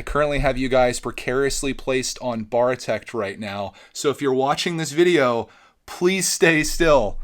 currently have you guys precariously placed on brickitect right now. So if you're watching this video, please stay still.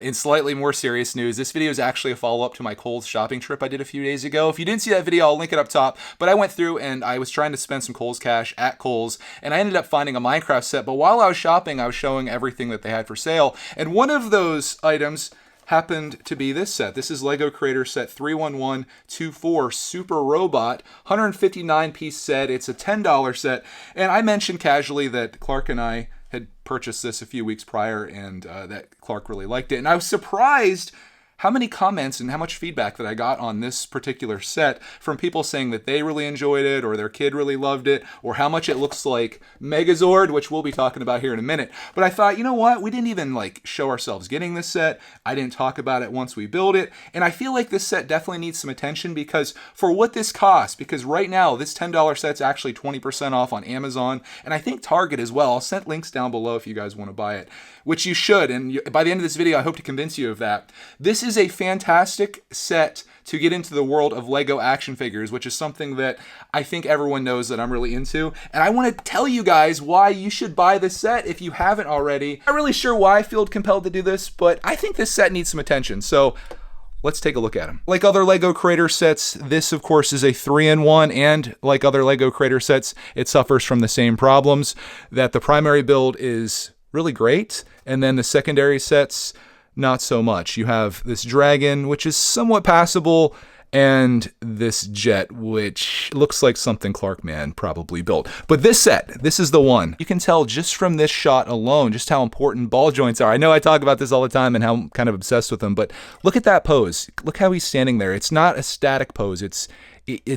In slightly more serious news, this video is actually a follow-up to my Kohl's shopping trip I did a few days ago. If you didn't see that video, I'll link it up top. But I went through and I was trying to spend some Kohl's cash at Kohl's, and I ended up finding a Minecraft set. But while I was shopping, I was showing everything that they had for sale. And one of those items happened to be this set. This is LEGO Creator Set 31124 Super Robot, 159 piece set. It's a $10 set. And I mentioned casually that Clark and I had purchased this a few weeks prior, and that Clark really liked it. And I was surprised how many comments and how much feedback that I got on this particular set from people saying that they really enjoyed it, or their kid really loved it, or how much it looks like Megazord, which we'll be talking about here in a minute. But I thought, you know what? We didn't even show ourselves getting this set. I didn't talk about it once we build it. And I feel like this set definitely needs some attention, because for what this costs, because right now this $10 set's actually 20% off on Amazon, and I think Target as well. I'll send links down below if you guys want to buy it, which you should. And by the end of this video, I hope to convince you of that. This is a fantastic set to get into the world of LEGO action figures, which is something that I think everyone knows that I'm really into. And I want to tell you guys why you should buy this set if you haven't already. I'm not really sure why I feel compelled to do this, but I think this set needs some attention. So let's take a look at them. Like other LEGO Creator sets, this of course is a 3-in-1, and like other LEGO Creator sets, it suffers from the same problems, that the primary build is really great, and then the secondary sets, not so much. You have this dragon, which is somewhat passable, and this jet, which looks like something Clarkman probably built. But this set, this is the one. You can tell just from this shot alone just how important ball joints are. I know I talk about this all the time and how I'm kind of obsessed with them, but look at that pose. Look how he's standing there. It's not a static pose. It's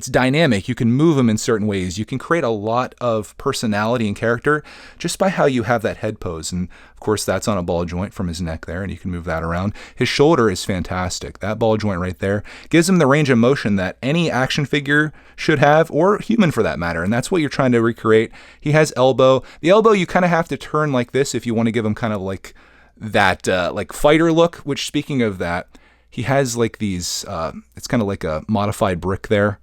dynamic. You can move him in certain ways. You can create a lot of personality and character just by how you have that head pose. And of course, that's on a ball joint from his neck there, and you can move that around. His shoulder is fantastic. That ball joint right there gives him the range of motion that any action figure should have, or human for that matter. And that's what you're trying to recreate. He has elbow. The elbow, you kind of have to turn like this if you want to give him kind of like that like fighter look, which, speaking of that, he has like these, it's kind of like a modified brick there,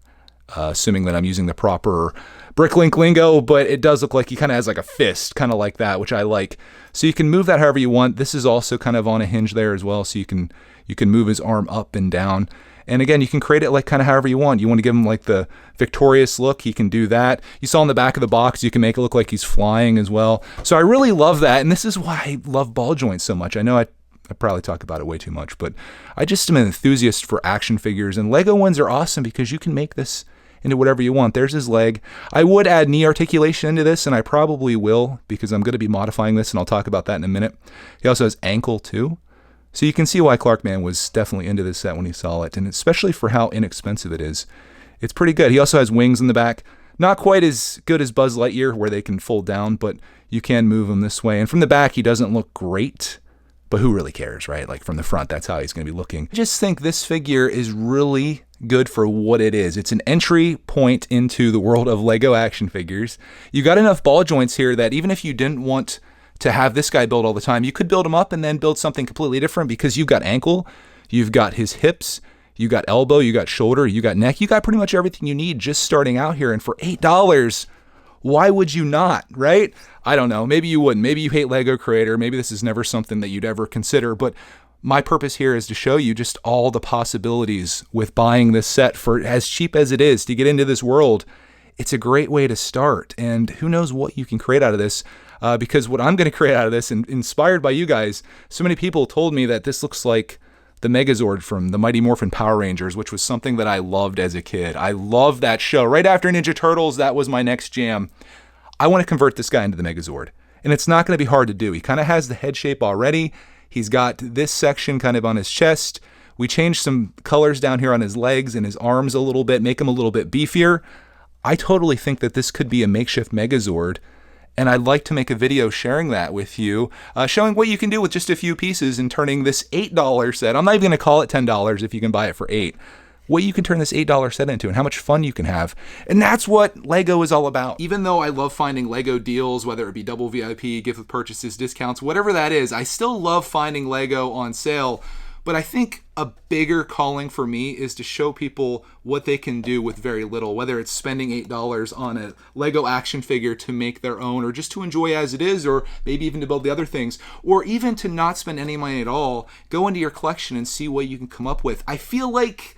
assuming that I'm using the proper bricklink lingo, but it does look like he kind of has like a fist, kind of like that, which I like. So you can move that however you want. This is also kind of on a hinge there as well, so you can move his arm up and down. And again, you can create it like kind of however you want. You want to give him like the victorious look, he can do that. You saw in the back of the box, you can make it look like he's flying as well. So I really love that, and this is why I love ball joints so much. I know I probably talk about it way too much, but I just am an enthusiast for action figures, and LEGO ones are awesome because you can make this into whatever you want. There's his leg. I would add knee articulation into this, and I probably will, because I'm going to be modifying this, and I'll talk about that in a minute. He also has ankle too. So you can see why Clarkman was definitely into this set when he saw it, and especially for how inexpensive it is. It's pretty good. He also has wings in the back. Not quite as good as Buzz Lightyear, where they can fold down, but you can move him this way. And from the back, he doesn't look great, but who really cares, right? Like from the front, that's how he's going to be looking. I just think this figure is really good for what it is. It's an entry point into the world of LEGO action figures. You got enough ball joints here that even if you didn't want to have this guy build all the time, you could build him up and then build something completely different, because you've got ankle, you've got his hips, you got elbow, you got shoulder, you got neck, you got pretty much everything you need just starting out here. And for $8, why would you not, right? I don't know. Maybe you wouldn't. Maybe you hate LEGO Creator. Maybe this is never something that you'd ever consider. But my purpose here is to show you just all the possibilities with buying this set for as cheap as it is to get into this world. It's a great way to start. And who knows what you can create out of this. Because what I'm going to create out of this, and inspired by you guys, so many people told me that this looks like the Megazord from the Mighty Morphin Power Rangers, which was something that I loved as a kid. I loved that show. Right after Ninja Turtles, that was my next jam. I want to convert this guy into the Megazord. And it's not going to be hard to do. He kind of has the head shape already. He's got this section kind of on his chest. We changed some colors down here on his legs and his arms a little bit, make him a little bit beefier. I totally think that this could be a makeshift Megazord. And I'd like to make a video sharing that with you, showing what you can do with just a few pieces and turning this $8 set. I'm not even going to call it $10 if you can buy it for $8. What you can turn this $8 set into and how much fun you can have. And that's what LEGO is all about. Even though I love finding LEGO deals, whether it be double VIP, gift with purchases, discounts, whatever that is, I still love finding LEGO on sale. But I think a bigger calling for me is to show people what they can do with very little, whether it's spending $8 on a Lego action figure to make their own, or just to enjoy as it is, or maybe even to build the other things, or even to not spend any money at all, go into your collection and see what you can come up with. I feel like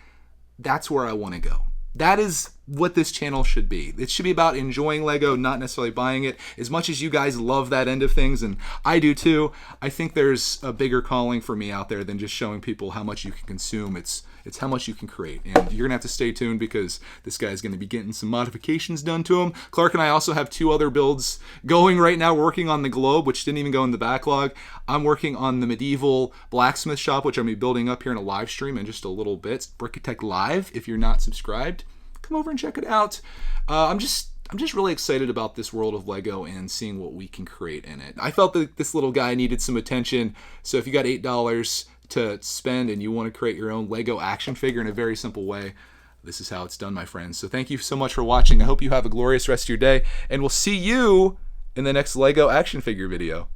that's where I want to go. That is what this channel should be. It should be about enjoying Lego, not necessarily buying it. As much as you guys love that end of things, and I do too, I think there's a bigger calling for me out there than just showing people how much you can consume. It's how much you can create. And you're gonna have to stay tuned because this guy's gonna be getting some modifications done to him. Clark and I also have 2 other builds going right now. We're working on the globe, which didn't even go in the backlog. I'm working on the medieval blacksmith shop, which I'm gonna be building up here in a live stream in just a little bit. It's brickitect Live. If you're not subscribed, come over and check it out. I'm just really excited about this world of Lego and seeing what we can create in it. I felt that this little guy needed some attention, so if you got $8 to spend and you want to create your own Lego action figure in a very simple way, this is how it's done, my friends. So thank you so much for watching. I hope you have a glorious rest of your day, and we'll see you in the next Lego action figure video.